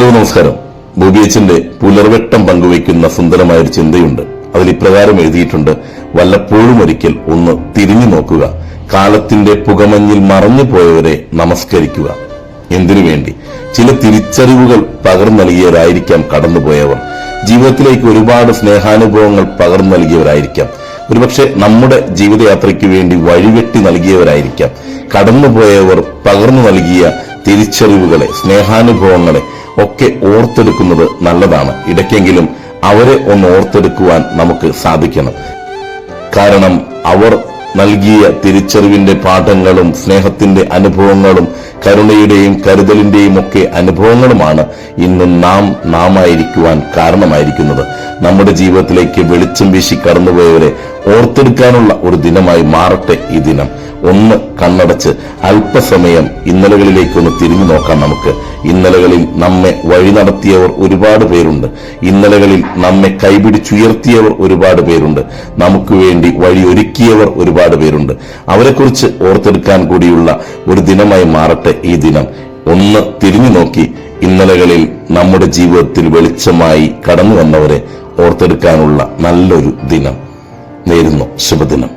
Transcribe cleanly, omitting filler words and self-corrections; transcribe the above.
Hello, നമസ്കാരം. ബോബി അച്ഛന്റെ പുലർവെട്ടം പങ്കുവയ്ക്കുന്ന സുന്ദരമായൊരു ചിന്തയുണ്ട്. അതിൽ ഇപ്രകാരം എഴുതിയിട്ടുണ്ട്: വല്ലപ്പോഴും ഒരിക്കൽ ഒന്ന് തിരിഞ്ഞു നോക്കുക, കാലത്തിന്റെ പുകമഞ്ഞിൽ മറഞ്ഞു പോയവരെ നമസ്കരിക്കുക. എന്തിനു വേണ്ടി? ചില തിരിച്ചറിവുകൾ പകർന്നു നൽകിയവരായിരിക്കാം കടന്നുപോയവർ. ജീവിതത്തിലേക്ക് ഒരുപാട് സ്നേഹാനുഭവങ്ങൾ പകർന്നു നൽകിയവരായിരിക്കാം. ഒരുപക്ഷെ നമ്മുടെ ജീവിതയാത്രയ്ക്ക് വേണ്ടി വഴിവെട്ടി നൽകിയവരായിരിക്കാം. കടന്നുപോയവർ പകർന്നു നൽകിയ തിരിച്ചറിവുകളെ, സ്നേഹാനുഭവങ്ങളെ ഒക്കെ ഓർത്തെടുക്കുന്നത് നല്ലതാണ്. ഇടയ്ക്കെങ്കിലും അവരെ ഒന്ന് ഓർത്തെടുക്കുവാൻ നമുക്ക് സാധിക്കണം. കാരണം അവർ നൽകിയ തിരിച്ചറിവിന്റെ പാഠങ്ങളും സ്നേഹത്തിന്റെ അനുഭവങ്ങളും കരുണയുടെയും കരുതലിന്റെയും ഒക്കെ അനുഭവങ്ങളുമാണ് ഇന്ന് നാമായിരിക്കുവാൻ കാരണമായിരിക്കുന്നത്. നമ്മുടെ ജീവിതത്തിലേക്ക് വെളിച്ചം വീശി കടന്നുപോയവരെ ഓർത്തെടുക്കാനുള്ള ഒരു ദിനമായി മാറട്ടെ ഈ ദിനം. ഒന്ന് കണ്ണടച്ച് അല്പസമയം ഇന്നലകളിലേക്കൊന്ന് തിരിഞ്ഞു നോക്കാം. നമുക്ക് ഇന്നലകളിൽ നമ്മെ വഴി നടത്തിയവർ ഒരുപാട് പേരുണ്ട്. ഇന്നലകളിൽ നമ്മെ കൈപിടിച്ചുയർത്തിയവർ ഒരുപാട് പേരുണ്ട്. നമുക്ക് വേണ്ടി വഴിയൊരുക്കിയവർ ഒരുപാട് പേരുണ്ട്. അവരെക്കുറിച്ച് ഓർത്തെടുക്കാൻ കൂടിയുള്ള ഒരു ദിനമായി മാറട്ടെ ഈ ദിനം. ഒന്ന് തിരിഞ്ഞു നോക്കി ഇന്നലകളിൽ നമ്മുടെ ജീവിതത്തിൽ വെളിച്ചമായി കടന്നു വന്നവരെ ഓർത്തെടുക്കാനുള്ള നല്ലൊരു ദിനം നേരുന്നു. ശുഭദിനം.